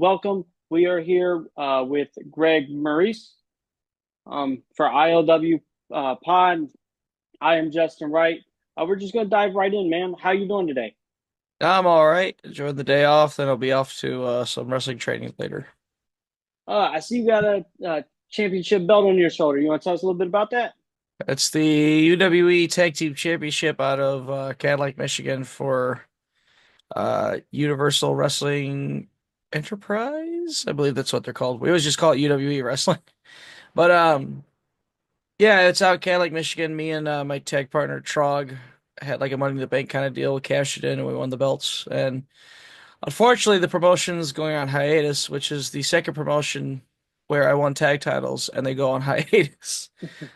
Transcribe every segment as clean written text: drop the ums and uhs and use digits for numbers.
welcome. We are here with Greg Maurice for ILW Pod. I am Justin Wright. We're just gonna dive right in, man. How you doing today? I'm all right. Enjoyed the day off. Then I'll be off to some wrestling training later. I see you got a championship belt on your shoulder. You want to tell us a little bit about that? It's the UWE Tag Team Championship out of Cadillac, Michigan for Universal Wrestling Enterprise. I believe that's what they're called. We always just call it UWE Wrestling. But yeah, it's out in Cadillac, Michigan. Me and my tag partner Trog had like a Money in the Bank kind of deal. We cashed it in and we won the belts. And unfortunately, the promotion is going on hiatus, which is the second promotion where I won tag titles and they go on hiatus.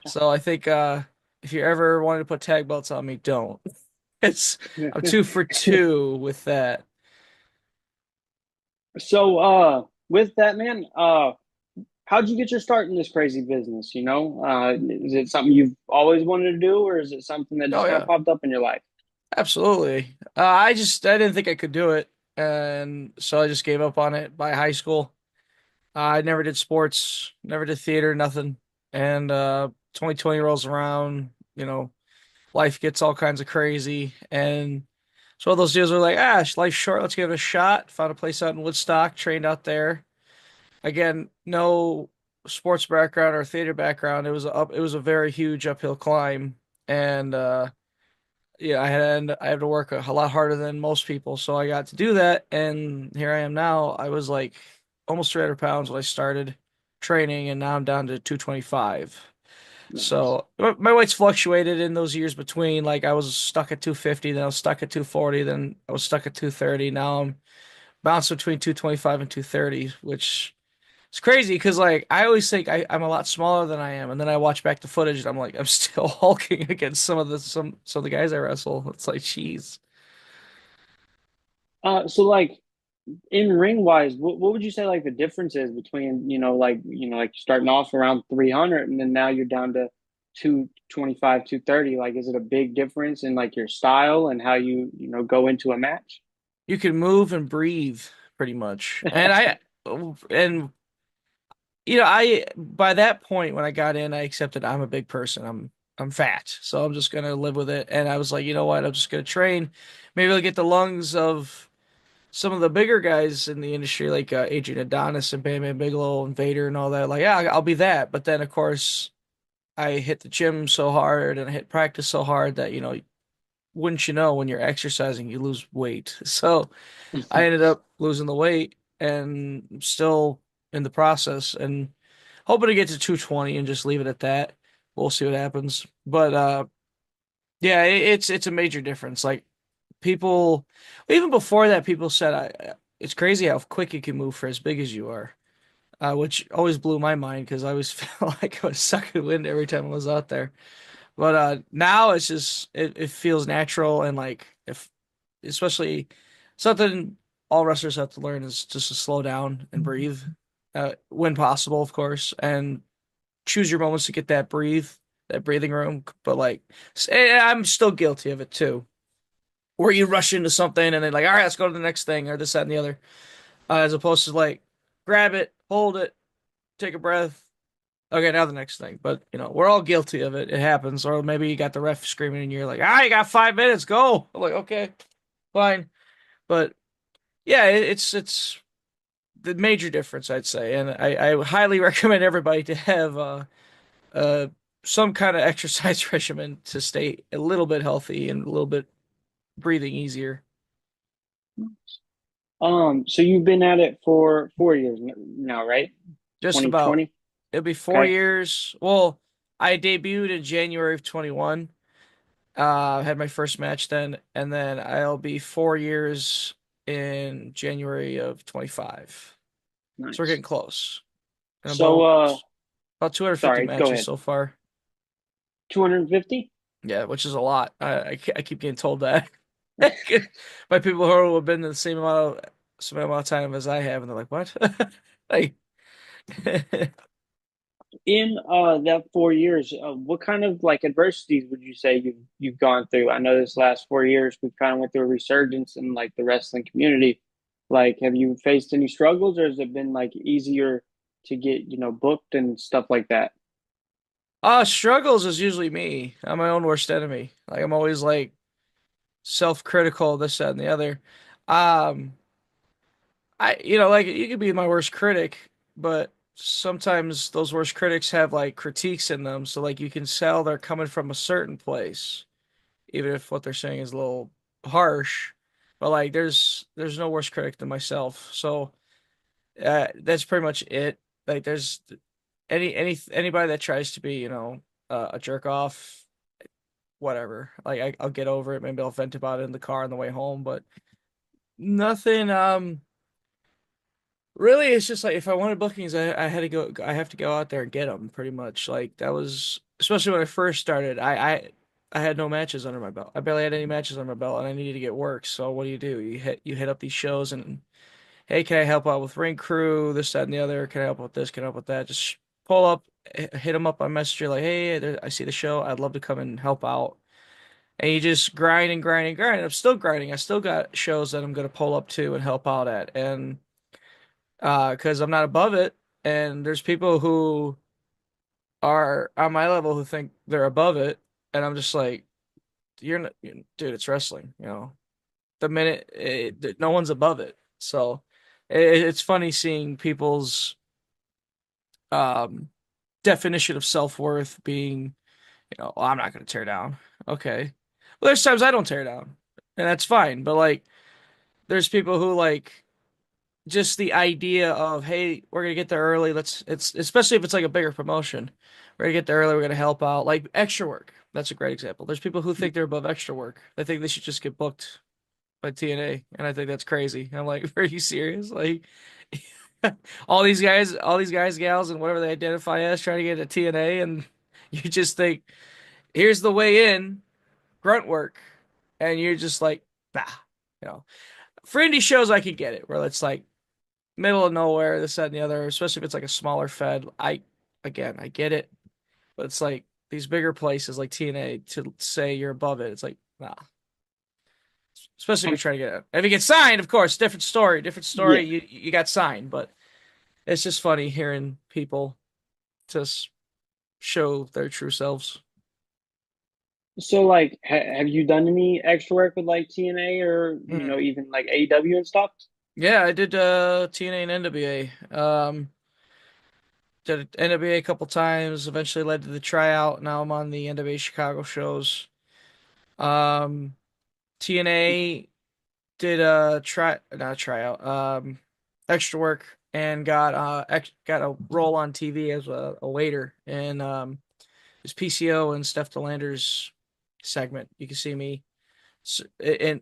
So I think if you ever wanted to put tag belts on me, don't. It's I'm 2 for 2 with that. So, with that, man, how'd you get your start in this crazy business? Is it something you've always wanted to do, or is it something that Oh just kind of yeah, popped up in your life? absolutely. I didn't think I could do it, and so I just gave up on it by high school. I never did sports, never did theater, nothing. And 2020 rolls around, life gets all kinds of crazy. And so all those deals were like, life's short. Let's give it a shot. Found a place out in Woodstock, trained out there. Again, no sports background or theater background. It was a very huge uphill climb. And yeah, I had to work a lot harder than most people. So I got to do that. And here I am now. I was like almost 300 pounds when I started training, and now I'm down to 225. Nice. So my weight's fluctuated in those years between, like I was stuck at 250, then I was stuck at 240, then I was stuck at 230. Now I'm bounced between 225 and 230, which is crazy because like I always think I'm a lot smaller than I am, and then I watch back the footage and I'm like I'm still hulking against some of the guys I wrestle. It's like, jeez. So like in ring wise, what would you say like the difference is between, like starting off around 300 and then now you're down to 225, 230? Like, is it a big difference in like your style and how go into a match? You can move and breathe pretty much. And I by that point when I got in, I accepted I'm a big person. I'm fat, so I'm just gonna live with it. And I was like, you know what? I'm just gonna train. Maybe I'll get the lungs of some of the bigger guys in the industry, like Adrian Adonis and Bam Bam Bigelow and Vader and all that. Like, yeah, I'll be that. But then, of course, I hit the gym so hard and I hit practice so hard that, wouldn't you know, when you're exercising, you lose weight. So I ended up losing the weight and I'm still in the process and hoping to get to 220 and just leave it at that. We'll see what happens. But yeah, it's a major difference. Like people, even before that, people said it's crazy how quick you can move for as big as you are, which always blew my mind because I always felt like I was sucking wind every time I was out there. But now it's just it feels natural and like if especially something all wrestlers have to learn is just to slow down and breathe, when possible, of course, and choose your moments to get that breathing room. But like, I'm still guilty of it too, where you rush into something and then like, all right, let's go to the next thing or this, that, and the other, as opposed to like, grab it, hold it, take a breath. Okay, now the next thing. But we're all guilty of it. It happens. Or maybe you got the ref screaming and you're like, you got 5 minutes, go. I'm like, okay, fine. But yeah, it's the major difference, I'd say. And I highly recommend everybody to have uh some kind of exercise regimen to stay a little bit healthy and a little bit breathing easier. So you've been at it for 4 years now, right? Just about. 2020. It'll be four Okay. years. Well, I debuted in January of 21. Had my first match then, and then I'll be 4 years in January of 25. So we're Nice. getting close. And So, about 250 sorry, go matches ahead. so far. 250? Yeah, which is a lot. I keep getting told that by people who have been in the same amount of time as I have, and they're like, "What?" Like, In that 4 years, what kind of like adversities would you say you've gone through? I know this last 4 years we've kind of went through a resurgence in like the wrestling community. Like, have you faced any struggles, or has it been like easier to get, booked and stuff like that? Struggles is usually me. I'm my own worst enemy. Like I'm always like self-critical, this, that, and the other. Um, like you could be my worst critic, but sometimes those worst critics have like critiques in them, so like you can tell they're coming from a certain place, even if what they're saying is a little harsh. But like, there's no worse critic than myself. So that's pretty much it. Like, there's anybody that tries to be, a jerk off, whatever. Like, I'll get over it. Maybe I'll vent about it in the car on the way home, but nothing. Really, it's just like if I wanted bookings, I had to go. I have to go out there and get them. Pretty much, like that was especially when I first started. I had no matches under my belt. I barely had any matches under my belt, and I needed to get work. So what do? You hit up these shows and hey, can I help out with ring crew, this, that, and the other? Can I help with this? Can I help with that? Just pull up, hit them up on Messenger, like, hey, I see the show. I'd love to come and help out. And you just grind and grind and grind. I'm still grinding. I still got shows that I'm gonna pull up to and help out at, and because I'm not above it, and there's people who are on my level who think they're above it, and I'm just like, you're not, dude, it's wrestling, The minute no one's above it, so it's funny seeing people's um definition of self-worth being, oh, I'm not gonna tear down. Okay, well, there's times I don't tear down, and that's fine, but like, there's people who like just the idea of, hey, we're gonna get there early. It's especially if it's like a bigger promotion. We're gonna get there early. We're gonna help out. Like extra work. That's a great example. There's people who think they're above extra work. They think they should just get booked by TNA, and I think that's crazy. I'm like, are you serious? Like, all these guys, gals, and whatever they identify as, trying to get a TNA, and you just think, here's the way in, grunt work, and you're just like, bah, you know. For indie shows, I could get it, where it's like middle of nowhere, this, that, and the other, especially if it's like a smaller fed. I get it, but it's like these bigger places like TNA to say you're above it. It's like, nah. Especially if you're trying to get it. If you get signed, of course, different story, different story. Yeah. You got signed, but it's just funny hearing people just show their true selves. So, like, have you done any extra work with like TNA or Mm. even like AEW and stuff? Yeah, I did TNA and NWA. Did NWA a couple times, eventually led to the tryout. Now I'm on the NWA Chicago shows. Um, TNA did a try not a tryout, extra work and got a role on TV as a waiter in this PCO and Steph Delander's segment. You can see me, and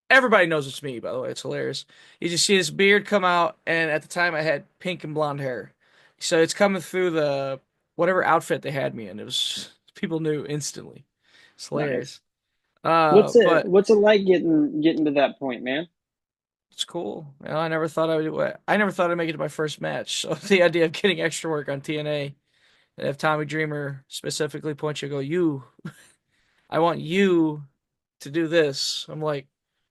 everybody knows it's me, by the way. It's hilarious. You just see this beard come out, and at the time I had pink and blonde hair. So it's coming through the whatever outfit they had me in. It was people knew instantly. It's Nice. hilarious. But What's it like getting to that point, man? it's cool. I never thought I never thought I'd make it to my first match. So the idea of getting extra work on TNA and have Tommy Dreamer specifically point you, go, I want you to do this. I'm like,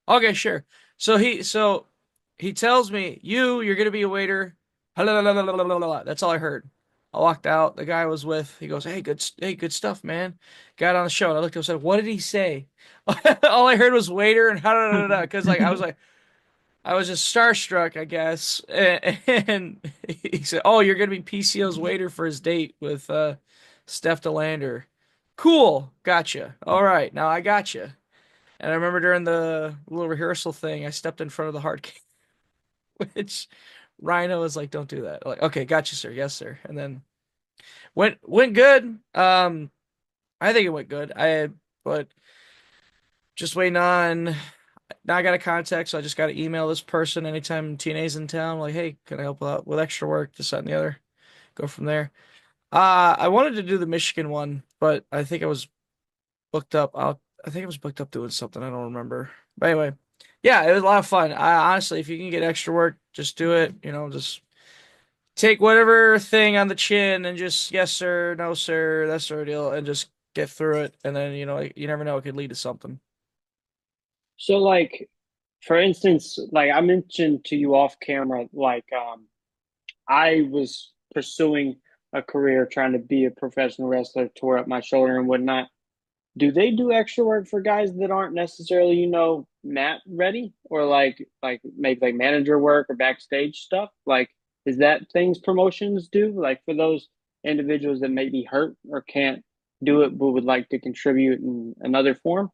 okay, sure. So he tells me, you're gonna be a waiter. That's all I heard. I walked out. The guy I was with, he goes, hey, good stuff, man. Got on the show, and I looked at him and said, what did he say? All I heard was waiter and because like I was just starstruck, I guess. And he said, oh, you're gonna be PCO's waiter for his date with Steph Delander. Cool, gotcha. All right, now I gotcha. And I remember during the little rehearsal thing, I stepped in front of the hard case, which Rhino was like, "Don't do that." Like, okay, gotcha, sir. Yes, sir. And then went good. I think it went good. But just waiting on. Now I got a contact, so I just got to email this person anytime TNA's in town. Like, hey, can I help out with extra work? This, that, and the other. Go from there. I wanted to do the Michigan one, but I think I was booked up. I think I was booked up doing something. I don't remember. But anyway, yeah, it was a lot of fun. I honestly, if you can get extra work, just do it. Just take whatever thing on the chin and just yes sir, no sir, that sort of deal, and just get through it. And then like, you never know, it could lead to something. So, like, For instance, like I mentioned to you off camera, I was pursuing a career trying to be a professional wrestler, tore up my shoulder and whatnot. Do they do extra work for guys that aren't necessarily, mat ready or like maybe like manager work or backstage stuff? Like, is that things promotions do? Like for those individuals that may be hurt or can't do it but would like to contribute in another form?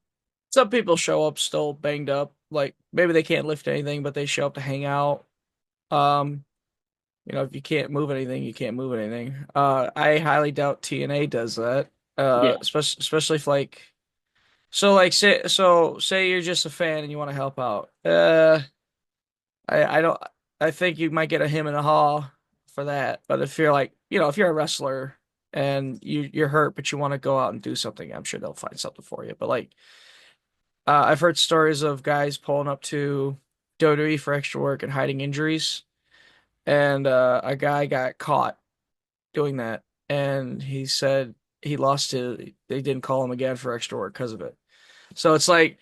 Some people show up still banged up, like maybe they can't lift anything, but they show up to hang out. Um, if you can't move anything, you can't move anything. I highly doubt TNA does that. Yeah, Especially if say you're just a fan and you want to help out. I don't I think you might get a him and a haw for that. But if you're if you're a wrestler and you're hurt but you want to go out and do something, I'm sure they'll find something for you. But I've heard stories of guys pulling up to WWE for extra work and hiding injuries, and a guy got caught doing that, and he said he lost his. They didn't call him again for extra work because of it. So it's like,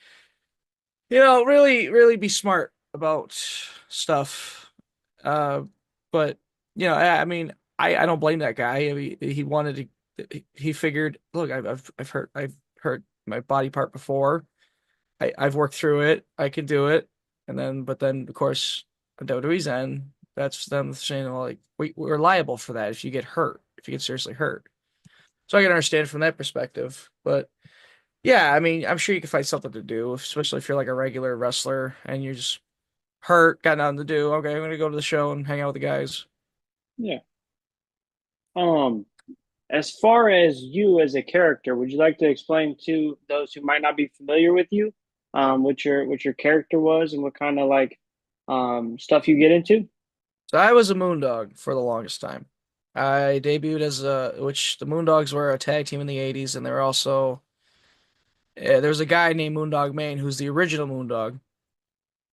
really, really be smart about stuff. Uh, but I mean, I don't blame that guy. I mean, he wanted to. He figured, look, I've hurt my body part before. I've worked through it. I can do it. But then of course, on WWE's end, that's them saying, well, like we're liable for that if you get hurt, if you get seriously hurt. So I can understand from that perspective. But yeah, I mean, I'm sure you can find something to do, especially if you're like a regular wrestler and you're just hurt, got nothing to do. Okay, I'm gonna go to the show and hang out with the guys. yeah. Um, as far as you as a character, would you like to explain to those who might not be familiar with you, what your character was and what kind of stuff you get into? So I was a Moondog for the longest time. I debuted as which the Moondogs were a tag team in the 80s, and they were also there was a guy named Moondog Mayne who's the original Moondog,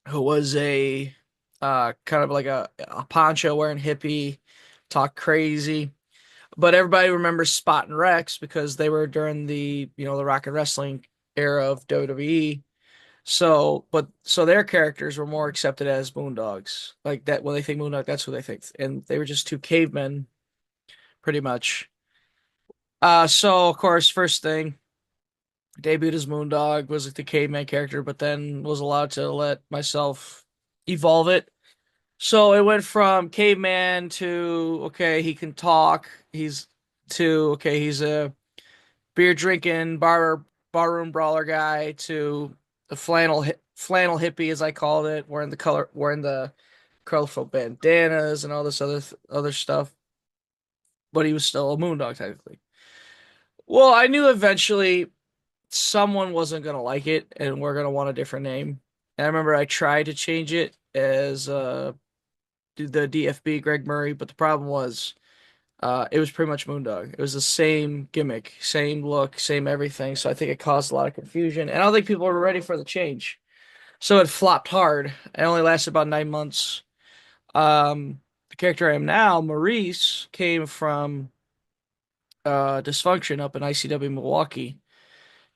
who was a kind of like a poncho wearing hippie, talk crazy. But everybody remembers Spot and Rex because they were during the Rock and Wrestling era of WWE. So their characters were more accepted as Moondogs. Like that, when they think Moondog, that's who they think. And they were just two cavemen, pretty much. So of course, first thing, debuted as Moondog, was like the caveman character, but then was allowed to let myself evolve it. So it went from caveman to, okay, he can talk. He's a beer drinking barroom brawler guy, to the flannel hippie, as I called it, wearing the colorful bandanas and all this other stuff. But he was still a Moondog technically. Well, I knew eventually someone wasn't gonna like it and we're gonna want a different name. And I remember I tried to change it as the DFB Greg Murray, but the problem was it was pretty much Moondog. It was the same gimmick, same look, same everything. So I think it caused a lot of confusion, and I don't think people were ready for the change. So it flopped hard. It only lasted about 9 months. The character I am now, Maurice, came from Dysfunction up in ICW Milwaukee,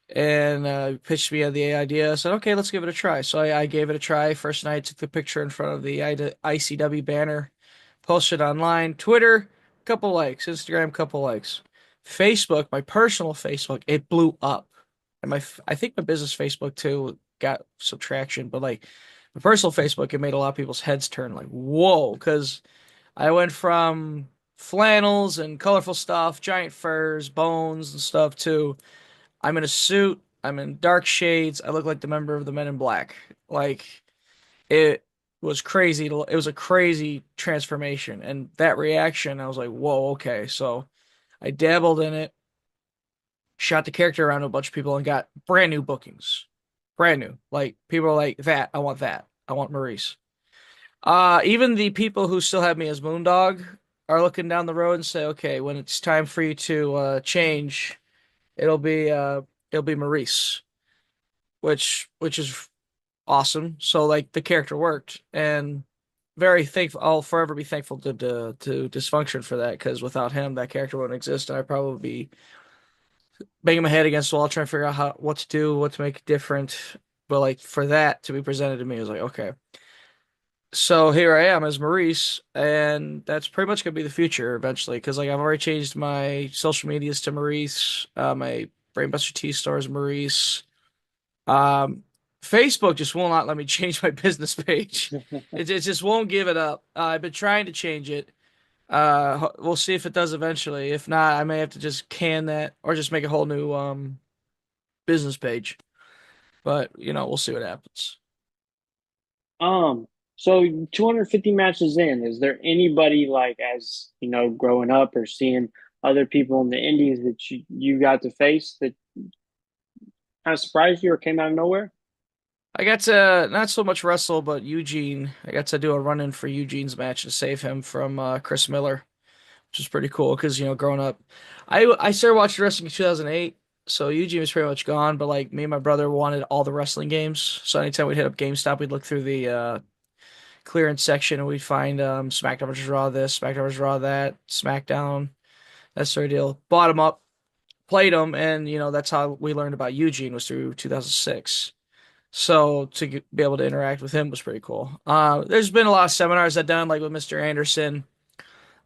and pitched me the idea. I said, okay, let's give it a try. So I gave it a try. First night, took the picture in front of the ICW banner, posted online, Twitter, couple likes, Instagram, couple likes, Facebook, my personal Facebook, it blew up, and I think my business Facebook too got some traction, but like my personal Facebook, it made a lot of people's heads turn, like whoa, because I went from flannels and colorful stuff, giant furs, bones and stuff to I'm in a suit. I'm in dark shades. I look like the member of the Men in Black. Like it was crazy. It was a crazy transformation, and that reaction, I was like, "Whoa, okay." So I dabbled in it, shot the character around to a bunch of people, and got brand new bookings, brand new. Like people are like, "That I want that. I want Maurice." Even the people who still have me as Moondog are looking down the road and say, "Okay, when it's time for you to change, it'll be uh, it'll be Maurice." Which is awesome. So like the character worked, and very thankful. I'll forever be thankful to Dysfunction for that, because without him, that character wouldn't exist, and I'd probably be banging my head against the wall trying to figure out what to do, what to make different. But like for that to be presented to me, I was like, okay. So here I am as Maurice, and that's pretty much gonna be the future eventually. Because like I've already changed my social medias to Maurice, my Brainbuster T stores Maurice. Um, Facebook just will not let me change my business page. It just won't give it up. I've been trying to change it. We'll see if it does eventually. If not, I may have to just can that or just make a whole new business page. But we'll see what happens. Um, so 250 matches in, is there anybody like as growing up or seeing other people in the indies that you got to face that kind of surprised you or came out of nowhere? I got to not so much wrestle, but Eugene. I got to do a run in for Eugene's match to save him from Chris Miller, which was pretty cool because growing up, I started watching wrestling in 2008, so Eugene was pretty much gone. But like me and my brother wanted all the wrestling games, so anytime we'd hit up GameStop, we'd look through the clearance section and we'd find SmackDown vs. Raw this, SmackDown vs. Raw that, SmackDown, that sort of deal. Bought them up, played them, and that's how we learned about Eugene was through 2006. So to be able to interact with him was pretty cool. There's been a lot of seminars I've done, like with Mr. Anderson,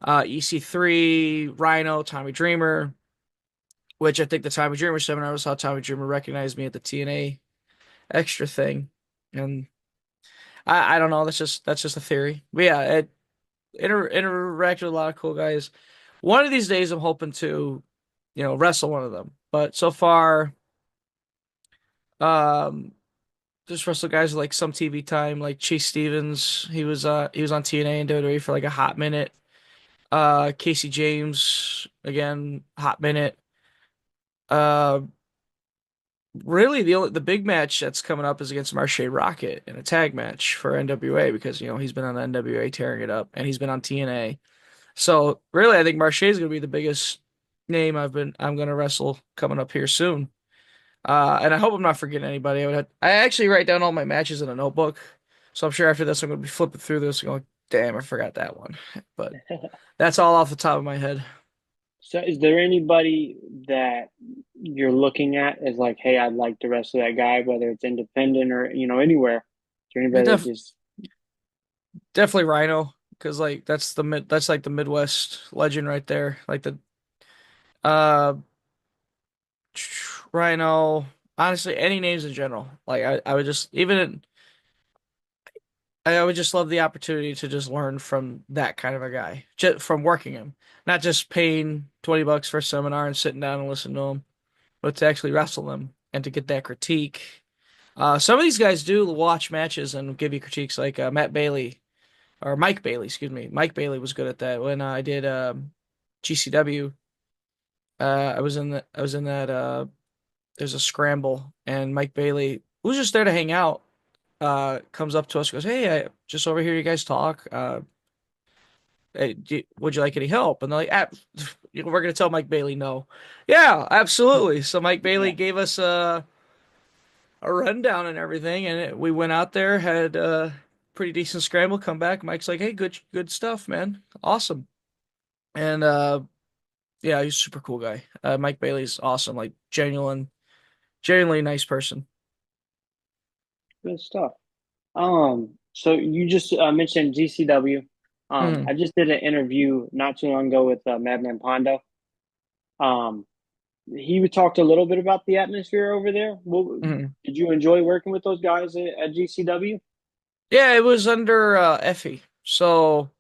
EC3, Rhino, Tommy Dreamer, which I think the Tommy Dreamer seminar was how Tommy Dreamer recognized me at the TNA extra thing. And I don't know, that's just a theory. But yeah, it interacted with a lot of cool guys. One of these days I'm hoping to, wrestle one of them. But so far, um, just wrestle guys with like some TV time, like Chase Stevens. He was on TNA and WWE for like a hot minute. Casey James again, hot minute. Uh, really the big match that's coming up is against Marshe Rocket in a tag match for NWA because he's been on NWA tearing it up and he's been on TNA. So really, I think Marshe is going to be the biggest name I'm going to wrestle coming up here soon. And I hope I'm not forgetting anybody. I actually write down all my matches in a notebook, so I'm sure after this I'm going to be flipping through this and going, damn, I forgot that one. But that's all off the top of my head. So is there anybody that you're looking at as like, hey, I'd like to wrestle that guy, whether it's independent or anywhere? Is there Yeah, anybody that just definitely Rhino, because like that's like the Midwest legend right there. Like the uh Rhino. Honestly, any names in general. Like I would just I would just love the opportunity to just learn from that kind of a guy, just from working him, not just paying $20 for a seminar and sitting down and listening to him, but to actually wrestle them and to get that critique. Some of these guys do watch matches and give you critiques, like Matt Bailey or Mike Bailey, excuse me. Mike Bailey was good at that. When I did GCW, I was in that there's a scramble, and Mike Bailey, who's just there to hang out, comes up to us, goes, "Hey, I just over here, you guys talk. Hey, would you like any help?" And they're like, "We're gonna tell Mike Bailey no." Yeah, absolutely. So Mike Bailey yeah, gave us a rundown and everything, and we went out there, had a pretty decent scramble. Come back, Mike's like, "Hey, good stuff, man. Awesome." And yeah, he's a super cool guy. Mike Bailey's awesome, like genuinely nice person. good stuff. So you just mentioned GCW. Hmm. I just did an interview not too long ago with Madman Pondo. Um, he talked a little bit about the atmosphere over there. Hmm. Did you enjoy working with those guys at GCW? Yeah, it was under Effie. So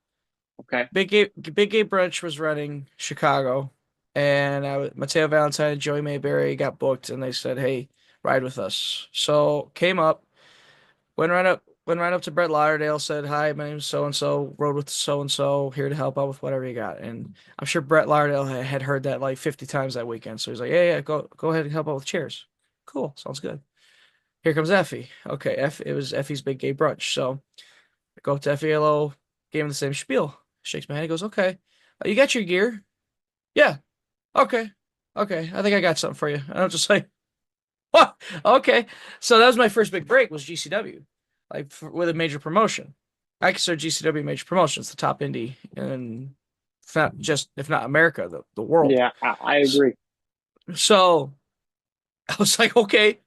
Okay. Big Gay Brunch was running Chicago, and Mateo Valentine and Joey Mayberry got booked, and they said, "Hey, ride with us." So came up, went right up to Brett Lauderdale, said, "Hi, my name's so and so, rode with so and so, here to help out with whatever you got." And I'm sure Brett Lauderdale had heard that like 50 times that weekend, so he's like, "Yeah, yeah, go ahead and help out with chairs." Cool, sounds good. Here comes Effie. Okay, it was Effie's Big Gay Brunch, so. I go up to FELO, gave him the same spiel. Shakes my hand. He goes, "Okay, you got your gear? Yeah. Okay. Okay. I think I got something for you." And I'm just like, "What? Okay." So that was my first big break was GCW, like with a major promotion. I consider GCW major promotion. It's the top indie, and if not America, the world. Yeah, I agree. So I was like, okay.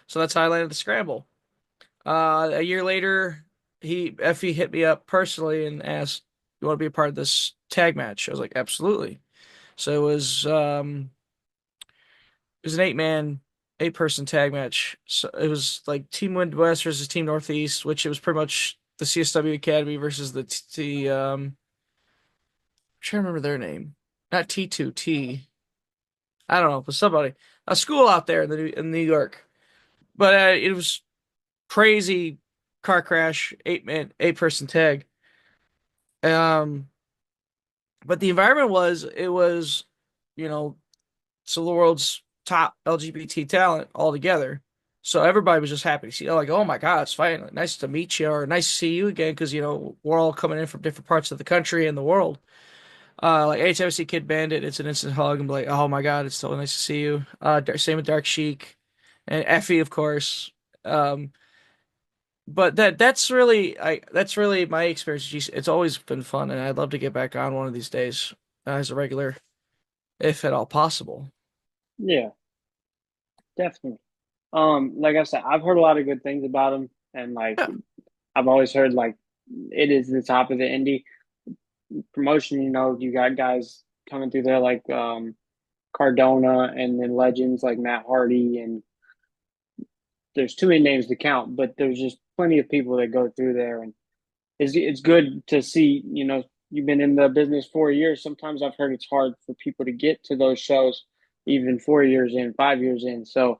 So that's how I landed the scramble. A year later, Effie hit me up personally and asked, "You want to be a part of this tag match?" I was like, "Absolutely." So it was an eight person tag match. So it was like Team Midwest versus Team Northeast, which it was pretty much the CSW Academy versus the I'm trying to remember their name, not T2T. I don't know, but somebody, a school out there in New York. But it was crazy car crash, 8 person tag. Um, but the environment was, you know, so the world's top LGBT talent all together. So everybody was just happy to see, like, oh my God, it's finally nice to meet you, or nice to see you again, because we're all coming in from different parts of the country and the world. Like anytime I see Kid Bandit, it's an instant hug and be like, oh my God, it's so nice to see you. Same with Dark Sheik and Effie, of course. Um, but that's really my experience. It's always been fun, and I'd love to get back on one of these days as a regular, if at all possible. Yeah, definitely. Like I said, I've heard a lot of good things about him, and like Yeah. I've always heard like it is the top of the indie promotion. You got guys coming through there like Cardona, and then legends like Matt Hardy, and there's too many names to count, but there's just plenty of people that go through there, and it's good to see. You've been in the business 4 years. Sometimes I've heard it's hard for people to get to those shows, even 4 years in, 5 years in. So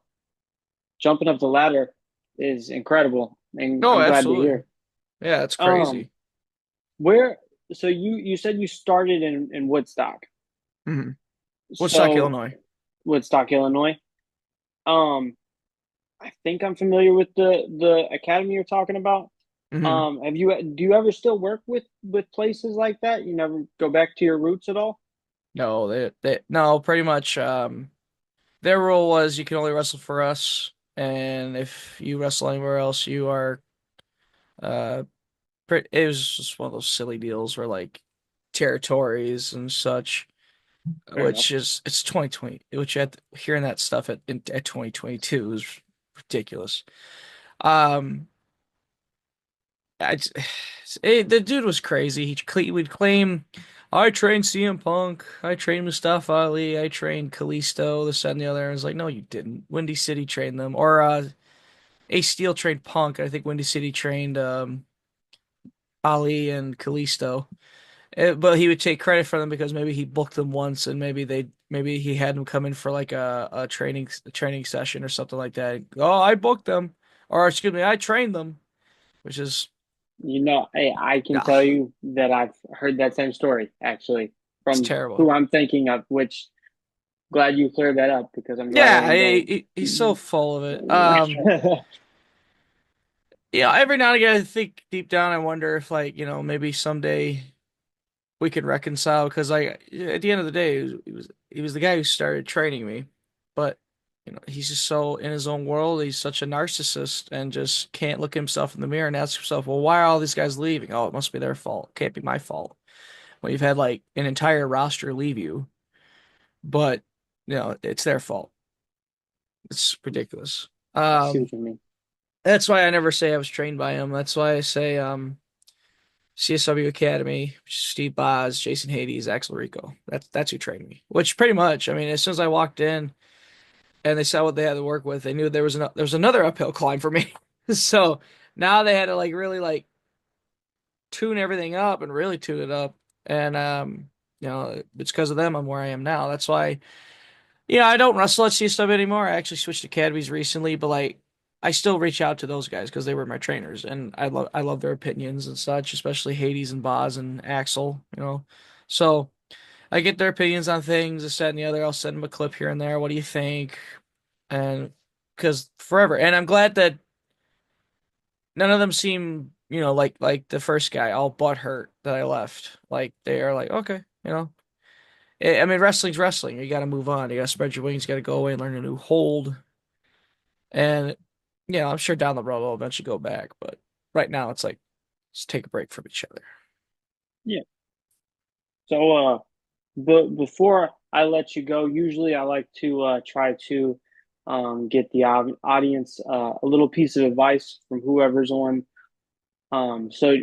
jumping up the ladder is incredible, and Oh, I'm glad to absolutely. hear. Yeah, it's Um, crazy. where so you said you started in Woodstock, Hmm. Woodstock, so Illinois. Woodstock, Illinois. Um, I think I'm familiar with the academy you're talking about. Hmm. Do you ever still work with places like that? You never go back to your roots at all? No, no, pretty much. Their rule was you can only wrestle for us, and if you wrestle anywhere else, you are. Uh, it was just one of those silly deals where like territories and such, Fair enough. which is it's 2020, which hearing that stuff at 2022 is ridiculous. Um, I j- the dude was crazy. He would claim, I trained CM Punk, I trained Mustafa Ali, I trained Kalisto, this, that, and the other. And it's like, no, you didn't. Windy City trained them. Or Ace Steel trained Punk. I think Windy City trained Ali and Kalisto. But he would take credit for them because maybe he booked them once and maybe he had them come in for like a training session or something like that. Oh, I booked them. Or excuse me, I trained them, which is Hey, I can tell ah, you that I've heard that same story actually it's from terrible. who I'm thinking of, which glad you cleared that up because I'm glad I Yeah, didn't go. he's so full of it. Every now and again, I think deep down, I wonder if, like, maybe someday we could reconcile. Because, like, at the end of the day, he was the guy who started training me, but he's just so in his own world. He's such a narcissist and just can't look himself in the mirror and ask himself, well, why are all these guys leaving? Oh, it must be their fault. Can't be my fault. Well, you've had like an entire roster leave you, but it's their fault. It's ridiculous. I see what Um, you mean. That's why I never say I was trained by him. That's why I say CSW Academy, Steve Boz, Jason Hades, Axel Rico. That's who trained me. Which pretty much, I mean, as soon as I walked in and they saw what they had to work with, they knew there was another uphill climb for me. So now they had to like really like tune everything up and really tune it up. And it's because of them I'm where I am now. That's why I don't wrestle at CSW anymore. I actually switched academies recently, but like I still reach out to those guys because they were my trainers, and I love their opinions and such, especially Hades and Boz and Axel. So I get their opinions on things, this, that, and the other. I'll send them a clip here and there. What do you think? And because forever, and I'm glad that none of them seem like the first guy all butthurt that I left. Like they are like okay, I mean, wrestling's wrestling. You got to move on. You got to spread your wings. You got to go away and learn a new hold. And I'm sure down the road we'll eventually go back. But right now, it's like let's take a break from each other. Yeah. So, but before I let you go, usually I like to try to get the audience a little piece of advice from whoever's on. So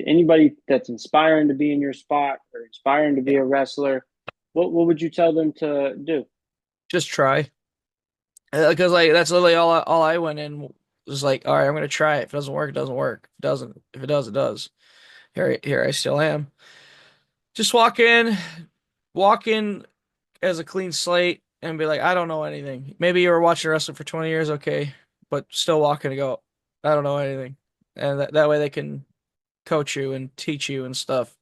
anybody that's inspiring to be in your spot or inspiring to be Yeah. a wrestler, what would you tell them to do? Just try. Because like that's literally all I went in was like, all right, I'm gonna try it. If it doesn't work, it doesn't work. If it doesn't, if it does, it does. Here I still am. Just walk in as a clean slate and be like, I don't know anything. Maybe you were watching wrestling for 20 years, okay, but still walk in and go, I don't know anything. And that way they can coach you and teach you and stuff.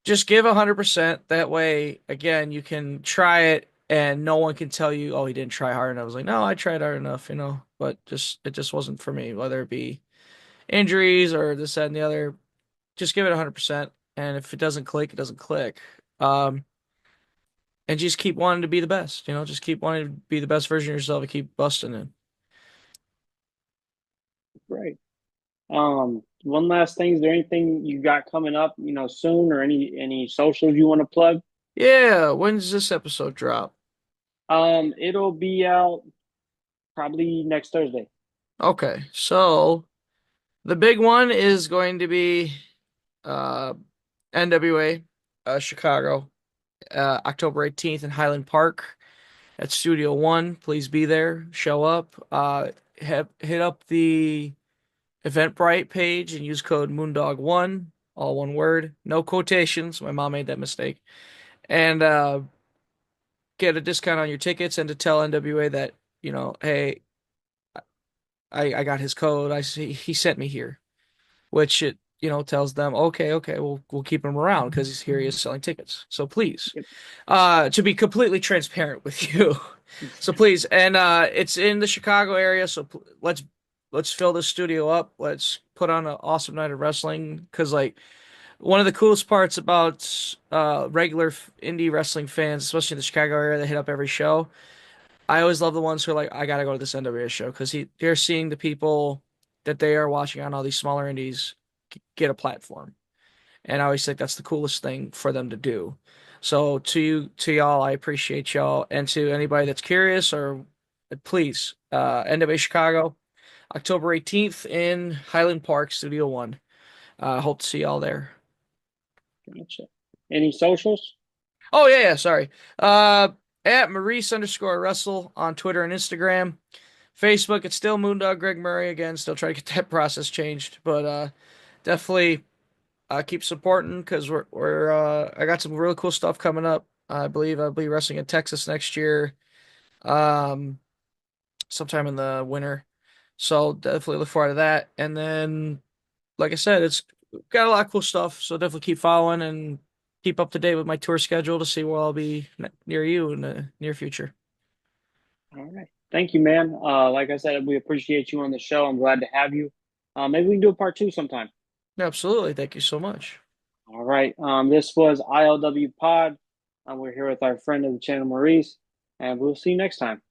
Just give 100%. That way, again, you can try it and no one can tell you, oh, he didn't try hard enough. I was like, no, I tried hard enough, but it just wasn't for me, whether it be injuries or this, that, and the other. Just give it 100%. And if it doesn't click, it doesn't click. Um, and just keep wanting to be the best, just keep wanting to be the best version of yourself and keep busting it. Great. One last thing, is there anything you got coming up, soon, or any socials you want to plug? Yeah, when's this episode drop? It'll be out probably next Thursday. Okay, so the big one is going to be uh NWA Chicago, October 18th in Highland Park at Studio One. Please be there, show up. Hit up the Eventbrite page and use code Moondog1, all one word, no quotations. My mom made that mistake. And get a discount on your tickets and to tell NWA that, hey, I got his code. I see he sent me here, which it, tells them, okay, we'll keep him around because he's here, he is selling tickets. So please, Yep. to be completely transparent with you. So please, and it's in the Chicago area, so let's fill this studio up. Let's put on an awesome night of wrestling because like one of the coolest parts about regular indie wrestling fans, especially in the Chicago area, that hit up every show. I always love the ones who are like, I gotta go to this NWA show because they're seeing the people that they are watching on all these smaller indies get a platform, and I always think that's the coolest thing for them to do. So to y'all, I appreciate y'all, and to anybody that's curious or please, NWA Chicago, October 18th in Highland Park, Studio One. Hope to see y'all there. Gotcha. Any socials? Oh yeah, sorry. Uh, at Maurice underscore Russell on Twitter and Instagram. Facebook, it's still Moondog Greg Murray again. Still trying to get that process changed, but definitely keep supporting because we're I got some really cool stuff coming up. I believe I'll be wrestling in Texas next year, um, sometime in the winter. So definitely look forward to that. And then, like I said, it's got a lot of cool stuff. So definitely keep following and keep up to date with my tour schedule to see where I'll be near you in the near future. All right. Thank you, man. Like I said, we appreciate you on the show. I'm glad to have you. Maybe we can do a part two sometime. Absolutely. Thank you so much. All right. This was ILW Pod. We're here with our friend of the channel, Maurice, and we'll see you next time.